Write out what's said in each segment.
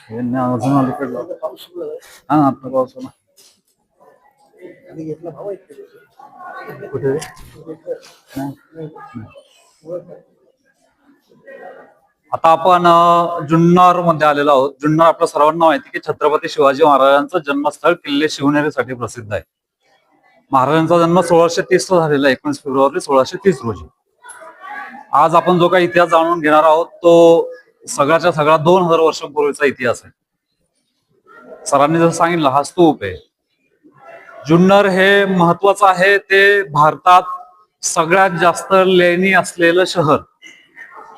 अजून अलीकडे हा आता पाऊस आला. कुठे आता आपण जुन्नर मध्ये आलेलो आहोत. जुन्नर आपल्या सर्वांना माहिती की छत्रपती शिवाजी महाराजांचं जन्मस्थळ किल्ले शिवनेरीसाठी प्रसिद्ध आहे. महाराजांचा जन्म 1630 ला झालेला आहे, 19 फेब्रुवारी 1630 रोजी. आज आपण जो काही इतिहास जाणून घेणार आहोत तो सगळ्याच्या सगळा 2000 वर्षांपूर्वीचा इतिहास आहे. सरांनी जसं सांगितलं हा स्तूप आहे. जुन्नर हे महत्वाचं आहे, ते भारतात सगळ्यात जास्त लेणी असलेलं शहर.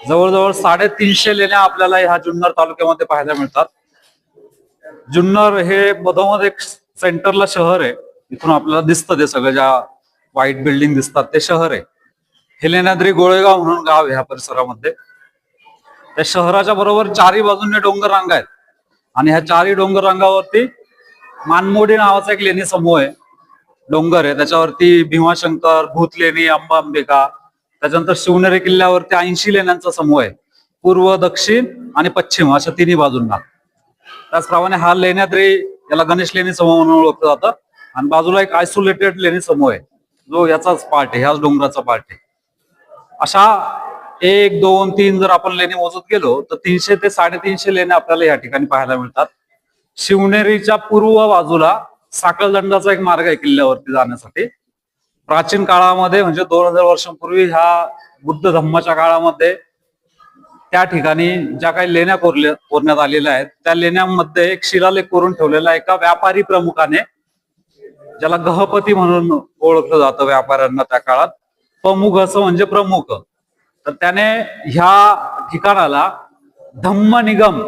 जवळजवळ 350 लेण्या आपल्याला ह्या जुन्नर तालुक्यामध्ये पाहायला मिळतात. जुन्नर हे मधोमध एक सेंटरला शहर आहे. इथून आपल्याला दिसतं ते सगळं ज्या व्हाईट बिल्डिंग दिसतात ते शहर आहे. हेलेनाद्री गोळेगाव म्हणून गाव आहे ह्या परिसरामध्ये. त्या शहराच्या बरोबर चारी बाजूने डोंगर रांगा आहेत आणि ह्या चारही डोंगर रांगावरती मानमोडी नावाचा एक लेणी समूह आहे. डोंगर आहे त्याच्यावरती भीमाशंकर, भूतलेणी, अंबांबिका, त्याच्यानंतर शिवनेरी किल्ल्यावरती 80 लेण्यांचा समूह आहे. पूर्व, दक्षिण आणि पश्चिम अशा तिन्ही बाजूंना. त्याचप्रमाणे हा लेण्याद्री याला गणेश लेणी समूह म्हणून ओळखलं जातं आणि बाजूला एक आयसोलेटेड लेणी समूह आहे जो याचाच पार्ट आहे, ह्याच डोंगराचा पार्ट आहे. अशा 1, 2, 3 जर आपण लेणी मोजत गेलो तर 300 ते 350 लेण्या आपल्याला या ठिकाणी पाहायला मिळतात. शिवनेरीच्या पूर्व बाजूला साखळदंडाचा एक मार्ग आहे किल्ल्यावरती जाण्यासाठी. प्राचीन काळामध्ये म्हणजे 2000 वर्षांपूर्वी ह्या बुद्ध धम्माच्या काळामध्ये त्या ठिकाणी ज्या काही लेण्या कोरण्यात आलेल्या आहेत त्या लेण्यांमध्ये एक शिलालेख करून ठेवलेला एका व्यापारी प्रमुखाने, ज्याला गहपती म्हणून ओळखलं जातं व्यापाऱ्यांना त्या काळात. प्रमुख असं म्हणजे प्रमुख. तर त्याने ह्या ठिकाणाला धम्म निगम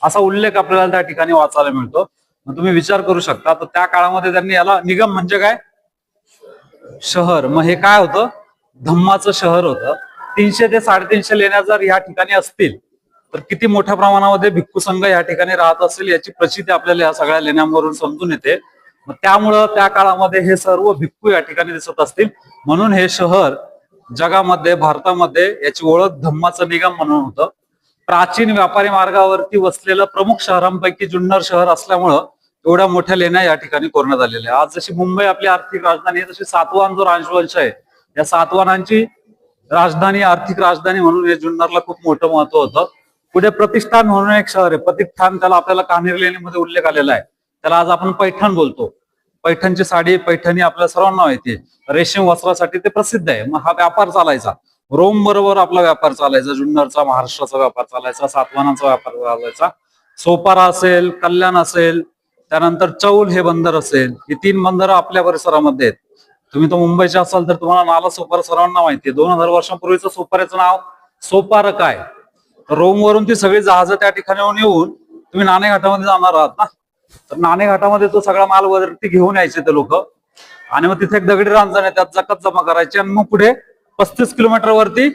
असा उल्लेख आपल्याला त्या ठिकाणी वाचायला मिळतो. मग तुम्ही विचार करू शकता तर त्या काळामध्ये त्यांनी याला निगम म्हणजे काय, शहर. मग हे काय होतं, धम्माचं शहर होतं. 300 ते 350 लेण्या जर या ठिकाणी असतील तर किती मोठ्या प्रमाणामध्ये भिक्खू संघ या ठिकाणी राहत असेल याची प्रचिती आपल्याला या सगळ्या लेण्यांवरून समजून येते. मग त्यामुळं त्या काळामध्ये हे सर्व भिक्खू या ठिकाणी दिसत असतील म्हणून हे शहर जगामध्ये, भारतामध्ये याची ओळख धम्माचं निगम म्हणून होतं. प्राचीन व्यापारी मार्गावरती वसलेलं प्रमुख शहरांपैकी जुन्नर शहर असल्यामुळं एवढ्या मोठ्या लेण्या या ठिकाणी कोरण्यात आलेल्या. आज जशी मुंबई आपली आर्थिक राजधानी आहे तशी सातवाहन जो राजवंश आहे या सातवाहनांची राजधानी, आर्थिक राजधानी म्हणून हे जुन्नरला खूप मोठं महत्व होतं. पुढे प्रतिष्ठान म्हणून एक शहर आहे, प्रतिष्ठान, त्याला आपल्याला कान्हेर लेणीमध्ये उल्लेख आलेला आहे. त्याला आज आपण पैठण बोलतो. पैठणची साडी, पैठणी आपल्या सर्वांना माहिती आहे, रेशीम वस्त्रासाठी ते प्रसिद्ध आहे. मग हा व्यापार चालायचा, रोम बरोबर आपला व्यापार चालायचा, जुन्नरचा, महाराष्ट्राचा व्यापार चालायचा, सातवाहनांचा व्यापार चालायचा. सोपारा असेल, कल्याण असेल, त्यानंतर चौल हे बंदर असेल, ही 3 बंदरं आपल्या परिसरामध्ये आहेत. तुम्ही तर मुंबईचे असाल तर तुम्हाला नाला सोपारा सर्वांना माहिती आहे. 2000 वर्षांपूर्वीचं सोपाऱ्याचं नाव सोपार काय, रोम वरून ती सगळी जहाजं त्या ठिकाणी येऊन तुम्ही नाणेघाटामध्ये जाणार आहात ना, तर नाणेघाटामध्ये तो सगळा माल वरती घेऊन यायचे ते लोक आणि मग तिथे एक दगडी रांजण आहे त्यात जकात जमा करायची आणि मग पुढे 35 किलोमीटर वरती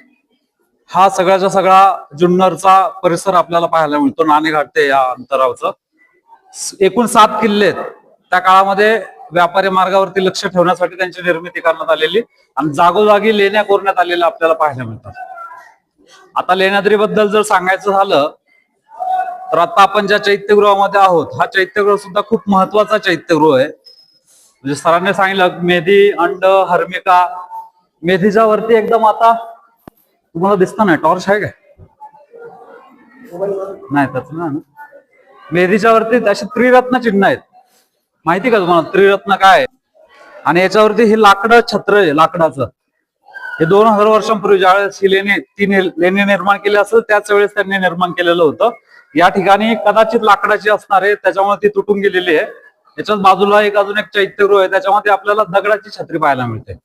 हा सगळ्याचा सगळा जुन्नरचा परिसर आपल्याला पाहायला मिळतो. नाणेघाट ते या अंतरावरचं एकूण 7 किल्ले आहेत. त्या काळामध्ये व्यापारी मार्गावरती लक्ष ठेवण्यासाठी त्यांची निर्मिती करण्यात आलेली आणि जागोजागी लेण्या कोरण्यात आलेल्या आपल्याला पाहायला मिळतात. आता लेण्याद्री बद्दल जर सांगायचं झालं तर आता आपण ज्या चैत्यगृहामध्ये आहोत हा चैत्यगृह सुद्धा खूप महत्वाचा चैत्यगृह आहे. म्हणजे सरांनी सांगितलं मेधी, अंड, हर्मिका. मेधीच्या वरती एकदम आता तुम्हाला दिसत नाही, टॉर्च आहे काय, नाही त्याच ना. मेधीच्या वरती अशी त्रिरत्न चिन्ह आहेत. माहिती का तुम्हाला त्रिरत्न काय? आणि याच्यावरती हे लाकडं छत्र आहे लाकडाचं. हे 2000 वर्षांपूर्वी ज्यावेळेस ही लेणी निर्माण केली असेल त्याच वेळेस त्यांनी निर्माण केलेलं होतं. या ठिकाणी कदाचित लाकडाची असणार आहे त्याच्यामुळे ती तुटून गेलेली आहे. याच्याच बाजूला एक अजून एक चैत्यगृह आहे त्याच्यामध्ये आपल्याला दगडाची छत्री पाहायला मिळते.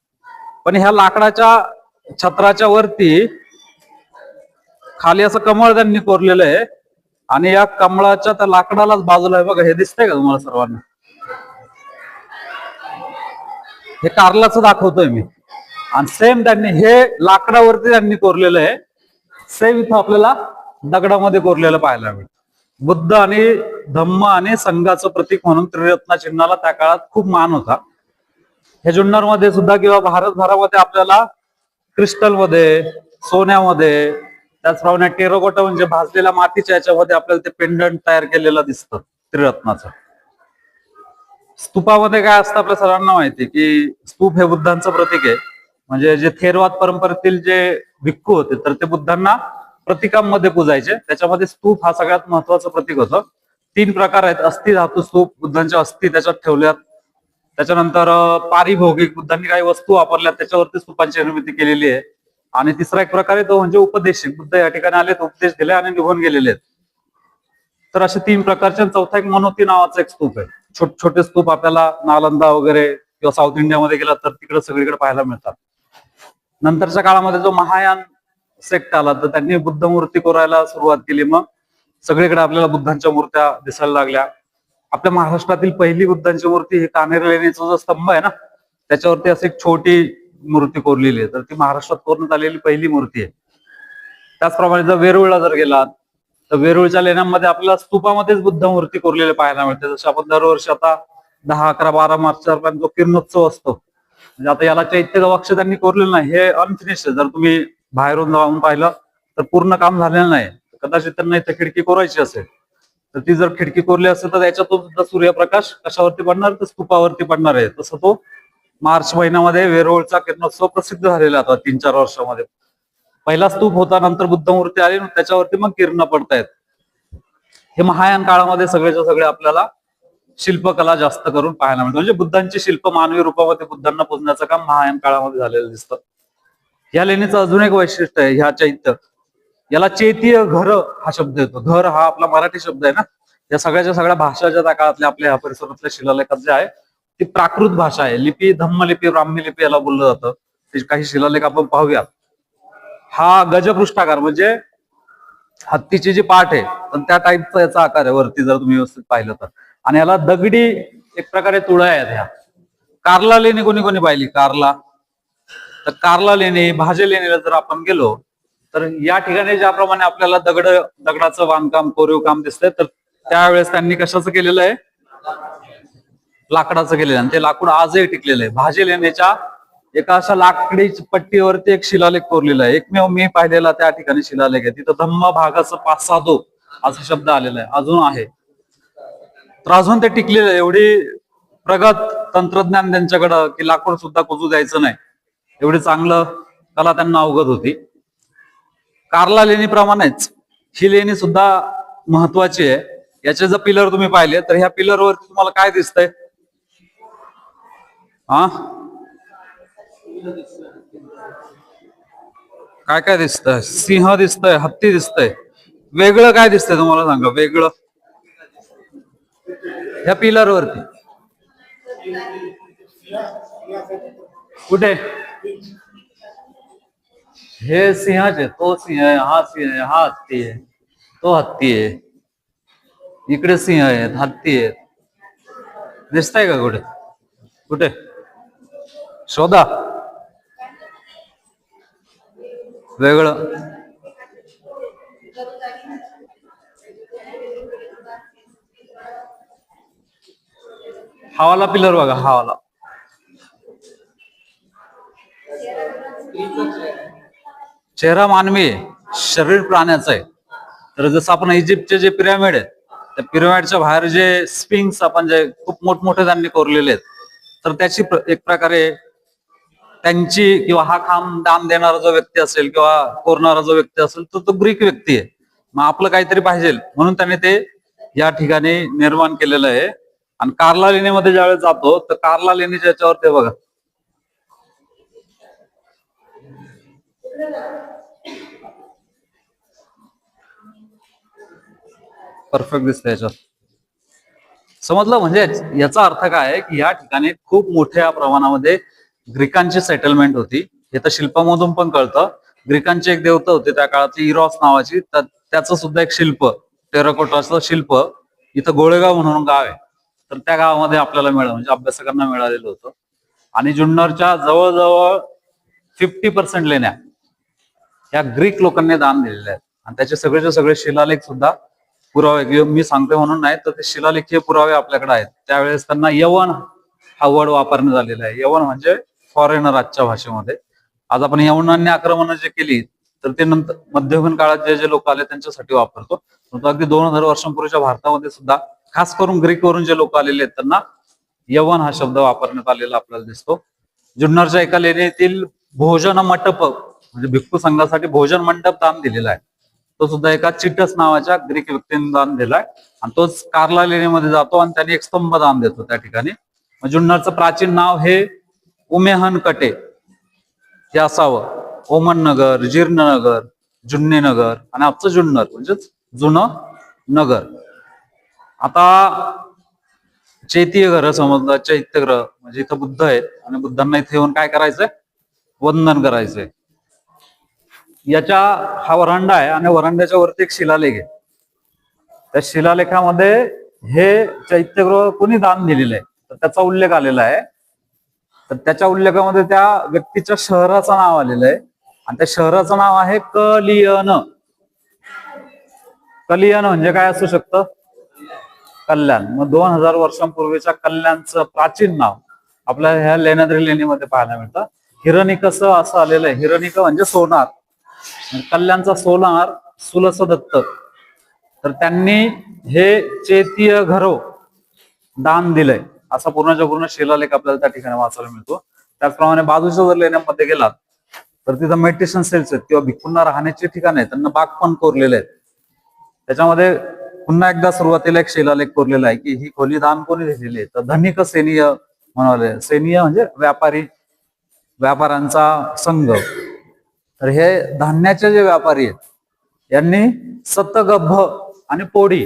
पण ह्या लाकडाच्या छत्राच्या वरती खाली असं कमळ त्यांनी कोरलेलं आहे आणि या कमळाच्या त्या लाकडालाच बाजूला आहे बघा, हे दिसतंय का तुम्हाला सर्वांना? हे कारलाचं दाखवतोय मी आणि सेम त्यांनी हे लाकडावरती त्यांनी कोरलेलं आहे. सेम इथं आपल्याला दगडामध्ये कोरलेलं पाहायला मिळतं. बुद्ध आणि धम्म आणि संघाचं प्रतीक म्हणून त्रिरत्न चिन्हाला त्या काळात खूप मान होता. हे जुन्नरमध्ये सुद्धा किंवा भारतभरामध्ये आपल्याला क्रिस्टलमध्ये, सोन्यामध्ये, त्याचप्रमाणे टेराकोटा म्हणजे भाजलेल्या मातीच्या याच्यामध्ये आपल्याला ते पेंडंट तयार केलेलं दिसतं त्रिरत्नाचं. स्तूपामध्ये काय असतं आपल्या सर्वांना माहिती की स्तूप हे बुद्धांचं प्रतीक आहे. म्हणजे जे थेरवाद परंपरेतील जे भिक्खू होते तर ते बुद्धांना प्रतीकांमध्ये पूजायचे. त्याच्यामध्ये स्तूप हा सगळ्यात महत्वाचं प्रतीक होतं. 3 प्रकार आहेत. अस्थि धातू स्तूप, बुद्धांच्या अस्थि त्याच्यात ठेवल्यात. त्याच्यानंतर पारिभौगिक, बुद्धांनी काही वस्तू वापरल्या त्याच्यावरती स्तूपांची निर्मिती केलेली आहे. आणि तिसरा एक प्रकार आहे तो म्हणजे उपदेशिक, बुद्ध या ठिकाणी आलेत, उपदेश दिले आणि निघून गेलेले आहेत. तर असे 3 प्रकारचे. चौथा एक मनोती नावाचा एक स्तूप आहे. छोटे छोटे स्तूप आपल्याला नालंदा वगैरे किंवा साऊथ इंडियामध्ये गेला तर तिकडे सगळीकडे पाहायला मिळतात. नंतरच्या काळामध्ये जो महायान सेक्ट आला तर त्यांनी बुद्ध मूर्ती कोरायला सुरुवात केली. मग सगळीकडे आपल्याला बुद्धांच्या मूर्त्या दिसायला लागल्या. आपल्या महाराष्ट्रातील पहिली बुद्धांची मूर्ती ही कान्हेर लेणीचा जो स्तंभ आहे ना त्याच्यावरती अशी एक छोटी मूर्ती कोरलेली आहे. तर ती महाराष्ट्रात कोरण्यात आलेली पहिली मूर्ती आहे. त्याचप्रमाणे जर वेरूळला जर गेलात तर वेरूळच्या लेण्यांमध्ये आपल्याला स्तूपामध्येच बुद्ध मूर्ती कोरलेली पाहायला मिळते. जसं आपण दरवर्षी आता 10, 11, 12 मार्च दरम्यान जो किरणोत्सव असतो म्हणजे आता याला चैत्य गवाक्ष त्यांनी कोरलेलं नाही, हे अनफिनिश आहे. जर तुम्ही बाहेरून जाऊन पाहिलं तर पूर्ण काम झालेलं नाही. कदाचित त्यांना इथे खिडकी कोरायची असेल तर ती जर खिडकी कोरली असेल तर त्याच्यातून सुद्धा सूर्यप्रकाश कशावरती पडणार तर स्तूपावरती पडणार आहे. तसं तो मार्च महिन्यामध्ये वेरूळचा किरणोत्सव प्रसिद्ध झालेला होता 3-4 वर्षामध्ये. पहिला स्तूप होता, नंतर बुद्ध मूर्ती आली, त्याच्यावरती मग किरण पडतायत. हे महायान काळामध्ये सगळेच्या सगळे आपल्याला शिल्पकला जास्त करून पाहायला मिळते. म्हणजे बुद्धांची शिल्प मानवी रूपामध्ये बुद्धांना पूजण्याचं काम महायान काळामध्ये झालेलं दिसतं. या लेणीचं अजून एक वैशिष्ट्य आहे ह्या चैत्य, याला चैतीय घर हा शब्द येतो. घर हा आपला मराठी शब्द आहे ना. या सगळ्या भाषा ज्या त्या काळातल्या आपल्या ह्या परिसरातल्या शिलालेखात जे आहे ती प्राकृत भाषा आहे. लिपी धम्मलिपी, ब्राह्मी लिपी याला बोललं जातं. काही शिलालेख आपण पाहूयात. हा गजपृष्ठाकार म्हणजे हत्तीची जी पाठ आहे पण त्या टाईपचा याचा आकार आहे वरती जर तुम्ही व्यवस्थित पाहिलं तर. आणि याला दगडी एक प्रकारे तुळया आहेत. ह्या कार्ला लेणी कोणी कोणी पाहिली? तर कार्ला लेणी, भाजे लेणीला जर आपण गेलो तर या ठिकाणी ज्याप्रमाणे आपल्याला दगडाचं बांधकाम, कोरीव काम दिसतंय तर त्यावेळेस त्यांनी कशाचं केलेलं आहे? लाकडाचं केलेलं आहे. आणि ते लाकूड आजही टिकलेलं आहे. भाजे लेणीच्या एका अशा लाकडी पट्टीवरती एक शिलालेख कोरलेला आहे. एकमेव मी पाहिलेला त्या ठिकाणी शिलालेख आहे. तिथं धम्म भागाचं पासादो असा शब्द आलेला आहे, अजून आहे. तर अजून ते टिकलेलं आहे. एवढी प्रगत तंत्रज्ञान त्यांच्याकडं की लाकूड सुद्धा कुजू द्यायचं नाही, एवढी चांगलं कला त्यांना अवगत होती. कार्ला लेणीप्रमाणेच ही लेणी सुद्धा महत्वाची आहे. याचे जर पिलर तुम्ही पाहिले तर ह्या पिलरवरती तुम्हाला काय दिसतंय? काय काय दिसतंय? सिंह दिसतंय, हत्ती दिसतंय. वेगळं काय दिसतंय तुम्हाला सांगा? वेगळं ह्या पिलर वरती कुठे? हे सिंहाचे, तो सिंह आहे, हा सिंह आहे, हा हत्ती आहे, तो हत्ती आहे. इकडे सिंह आहेत, हत्ती आहेत. दिसतंय का कुठे? कुठे शोधा. वेगळं हावाला पिलर बघा, हावाला चेहरा मानवी आहे, शरीर प्राण्याचं आहे. तर जसं आपण इजिप्तचे जे पिरामिड आहेत त्या पिरामिडच्या बाहेर जे स्पिंक्स आपण जे खूप मोठमोठे त्यांनी कोरलेले आहेत तर त्याची एक प्रकारे त्यांची किंवा हा खांब दान देणारा जो व्यक्ती असेल किंवा कोरणारा जो व्यक्ती असेल तर तो ग्रीक व्यक्ती आहे. मग आपलं काहीतरी पाहिजे म्हणून त्याने ते या ठिकाणी निर्माण केलेलं आहे. आणि कार्ला लेणीमध्ये ज्यावेळेस जातो तर कार्ला लेणीच्या याच्यावर ते बघा परफेक्ट दिसतंय याच्यात. समजलं? म्हणजे याचा अर्थ काय आहे की या ठिकाणी खूप मोठ्या प्रमाणामध्ये ग्रीकांची सेटलमेंट होती. हे तर शिल्पामधून पण कळतं. ग्रीकांचे एक देवता होते त्या काळातली, इरॉस नावाची, तर त्याचं सुद्धा एक शिल्प, टेराकोटाचं शिल्प इथं गोळेगाव म्हणून गाव आहे तर त्या गावामध्ये आपल्याला म्हणजे अभ्यासकांना मिळालेलं होतं. आणि जुन्नरच्या जवळजवळ 50% लेण्या या ग्रीक लोकांनी दान दिलेल्या आहेत. आणि त्याचे सगळेचे सगळे शिलालेख सुद्धा पुरावे, मी सांगतोय म्हणून नाही तर ते शिलालेखीय पुरावे आपल्याकडे आहेत. त्यावेळेस त्यांना यवन हा वर्ड वापरण्यात आलेला आहे. यवन म्हणजे फॉरेनर आजच्या भाषेमध्ये. आज आपण यवनांनी आक्रमण जे केली तर ते नंतर मध्ययुगीन काळात जे जे लोक आले त्यांच्यासाठी वापरतो. परंतु अगदी 2000 वर्षांपूर्वीच्या भारतामध्ये सुद्धा खास करून ग्रीकवरून जे लोक आलेले आहेत त्यांना यवन हा शब्द वापरण्यात आलेला आपल्याला दिसतो. जुन्नरच्या एका लेणीतील भोजन मंडप म्हणजे भिक्खू संघासाठी भोजन मंडप दान दिलेला आहे. तो सुद्धा एका चिटस नावाच्या ग्रीक व्यक्तीने दान दिलाय आणि तोच कार्ला लेणीमध्ये जातो आणि त्यांनी एक स्तंभ दान देतो त्या ठिकाणी. जुन्नरचं प्राचीन नाव हे उमेहन कटे हे असावं. ओमन नगर, जीर्णनगर, जुन्ने नगर आणि आजचं जुन्नर म्हणजेच जुनं नगर. आता चैत्य घर समजलं, चैत्यग्रह म्हणजे इथं बुद्ध आहेत आणि बुद्धांना इथे येऊन काय करायचंय, वंदन करायचंय. याच्या हा वरांडा आहे आणि वरांड्याच्या वरती एक शिलालेख आहे. त्या शिलालेखामध्ये हे चैत्यगृह कोणी दान दिलेलं आहे तर त्याचा उल्लेख आलेला आहे. तर त्याच्या उल्लेखामध्ये त्या व्यक्तीच्या शहराचं नाव आलेलं आहे आणि त्या शहराचं नाव आहे कलियन. कलियन म्हणजे काय असू शकतं, कल्याण. मग 2000 वर्षांपूर्वीच्या कल्याणचं प्राचीन नाव आपल्याला ह्या लेण्याद्री लेणीमध्ये पाहायला मिळतं. हिरनिक असं आलेलं आहे. हिरनिक म्हणजे सोनार, कल्याणचा सोनार सुलस दत्त. तर त्यांनी हे चैत्य घरो दान दिलंय असा पूर्णच्या पूर्ण शिलालेख आपल्याला त्या ठिकाणी वाचायला मिळतो. त्याचप्रमाणे बाजूच्या जर लेण्यामध्ये गेलात तर तिथं मेडिटेशन सेल्स आहेत किंवा भिक्खूंना राहण्याचे ठिकाण आहेत, त्यांना बाग पण कोरलेले आहेत. त्याच्यामध्ये पुन्हा एकदा सुरुवातीला एक शिलालेख कोरलेला आहे की ही खोली दान कोणी दिलेली आहे तर धनिक सेनीय म्हणाले. सेनीय म्हणजे व्यापाऱ्यांचा संघ. तर हे धान्याचे जे व्यापारी आहेत यांनी सतगभ आणि पोडी,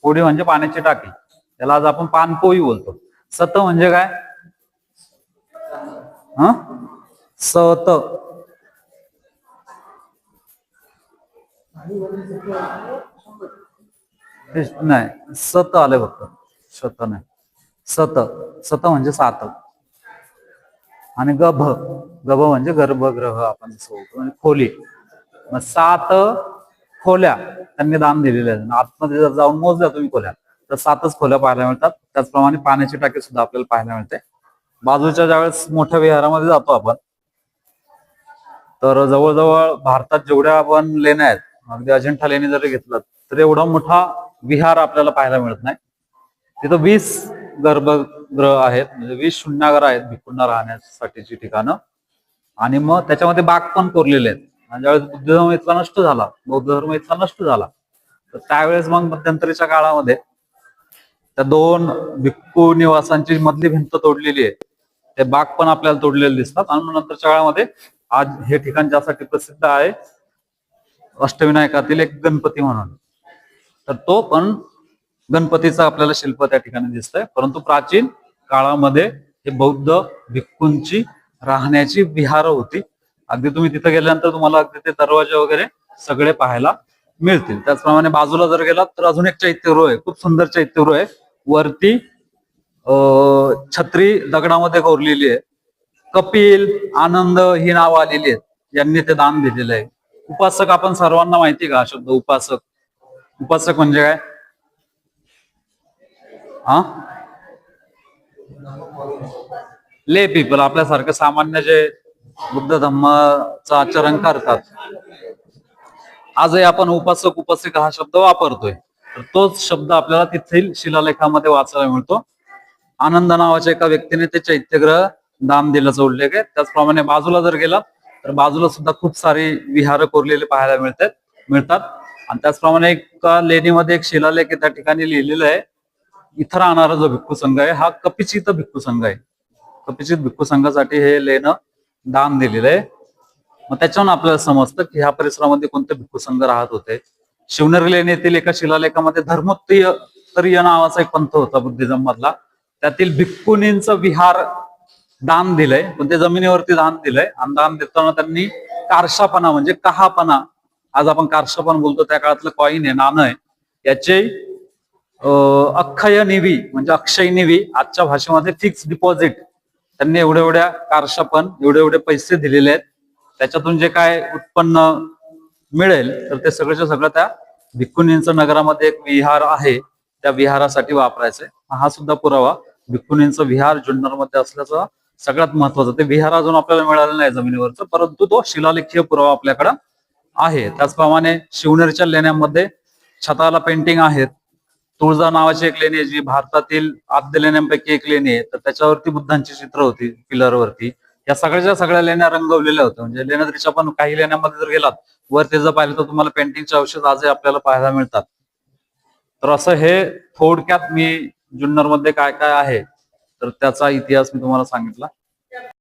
पोडी म्हणजे पाण्याची टाकी, त्याला आज आपण पानपोई बोलतो. सत म्हणजे काय, सत नाही, सत आले फक्त, शत नाही. सत, सत म्हणजे 7 आणि गभ, गभ म्हणजे गर्भगृह आपण जसं बोलतो म्हणजे खोली. मग 7 खोल्या त्यांनी दान दिलेल्या आहेत. आतमध्ये जर जाऊन मोजल्या तुम्ही खोल्या तर 7च खोल्या पाहायला मिळतात. त्याचप्रमाणे पाण्याची टाकी सुद्धा आपल्याला पाहायला मिळते. बाजूच्या ज्यावेळेस मोठ्या विहारामध्ये जातो आपण तर जवळजवळ भारतात जेवढ्या आपण लेण्या आहेत, अगदी अजिंठा लेणी जरी घेतलं तर एवढा मोठा विहार आपल्याला पाहायला मिळत नाही. तिथं 20 गर्भगृह आहेत म्हणजे 20 शून्यागार आहेत भिक्खूंना राहण्यासाठीची ठिकाणं. आणि मग त्याच्यामध्ये बाग पण कोरलेले आहेत. आणि ज्यावेळेस बुद्ध धर्म इथला नष्ट झाला, बौद्ध धर्म इथला नष्ट झाला तर त्यावेळेस मग मध्यंतरीच्या काळामध्ये त्या 2 भिक्खू निवासांची मधली भिंत तोडलेली आहे. ते बाग पण आपल्याला तोडलेले दिसतात. आणि नंतरच्या काळामध्ये आज हे ठिकाण ज्यासाठी प्रसिद्ध आहे अष्टविनायकातील एक गणपती म्हणून, तर तो पण गणपतीचा आपल्याला शिल्प त्या ठिकाणी दिसतंय. परंतु प्राचीन काळामध्ये हे बौद्ध भिक्खूंची राहण्याची विहार होती. अगदी तुम्ही तिथे गेल्यानंतर तुम्हाला अगदी ते दरवाजे वगैरे सगळे पाहायला मिळतील. त्याचप्रमाणे बाजूला जर गेलात तर अजून एक चैत्यगृह आहे, खूप सुंदर चैत्यगृह आहे. वरती छत्री दगडामध्ये कोरलेली आहे. कपिल, आनंद ही नावं आलेली आहेत, यांनी ते दान दिलेलं आहे. उपासक आपण सर्वांना माहिती का शब्द उपासक, उपासक म्हणजे काय, ले पीपल, आपल्यासारखं सामान्य जे बुद्ध धम्माचं आचरण करतात. आजही आपण उपासक उपासिका हा शब्द वापरतोय. तर तोच शब्द आपल्याला तिथील शिलालेखामध्ये वाचायला मिळतो. आनंद नावाच्या एका व्यक्तीने ते चैत्यग्रह दान दिल्याचा उल्लेख आहे. त्याचप्रमाणे बाजूला जर गेला तर बाजूला सुद्धा खूप सारी विहार कोरलेले पाहायला मिळतात. आणि त्याचप्रमाणे एका लेणीमध्ये एक शिलालेख त्या ठिकाणी लिहिलेला आहे. इथं राहणारा जो भिक्खू संघ आहे हा कपिचित भिक्खू संघ आहे. कपिचित भिक्खू संघासाठी हे लेणं दान दिलेलं आहे. मग त्याच्यावरून आपल्याला समजतं की ह्या परिसरामध्ये कोणते भिक्खू संघ राहत होते. शिवनेरी लेणीतील एका शिलालेखामध्ये धर्मोत्तरीय नावाचा एक पंथ होता बुद्धिझम मधला, त्यातील भिक्खुनींचं विहार दान दिलंय, पण ते जमिनीवरती दान दिलंय. आणि दान देताना त्यांनी कारशापणा म्हणजे कहापणा, आज आपण कारशापण बोलतो, त्या काळातलं कॉईन आहे, नाणं आहे, याचे अक्षय निवी म्हणजे अक्षय निवी, आजच्या भाषेमध्ये फिक्स डिपॉझिट, त्यांनी एवढ्या कारशापण एवढे पैसे दिलेले आहेत. त्याच्यातून जे काय उत्पन्न मिळेल तर ते सगळ्याच्या सगळं त्या भिक्खुनींचं नगरामध्ये एक विहार आहे त्या विहारासाठी वापरायचंय. हा सुद्धा पुरावा भिक्खुनींचं विहार जुन्नरमध्ये असल्याचा सगळ्यात महत्वाचं. ते विहार अजून आपल्याला मिळालं नाही जमिनीवरचं, परंतु तो शिलालेखीय पुरावा आपल्याकडं आहे. त्याचप्रमाणे शिवनेरीच्या लेण्यांमध्ये छताला पेंटिंग आहेत. तुळजा नावाची एक लेणी आहे जी भारतातील आद्य लेण्यांपैकी एक लेणी आहे. तर त्याच्यावरती बुद्धांची चित्र होती पिलरवरती. या सगळ्याच्या सगळ्या लेण्या रंगवलेल्या होत्या. म्हणजे लेण्याद्रीच्या पण काही लेण्यामध्ये जर गेलात वरती जर पाहिलं तर तुम्हाला पेंटिंगचे अवशेष आजही आपल्याला पाहायला मिळतात. तर असं हे थोडक्यात मी जुन्नरमध्ये काय काय आहे तर त्याचा इतिहास मी तुम्हाला सांगितला.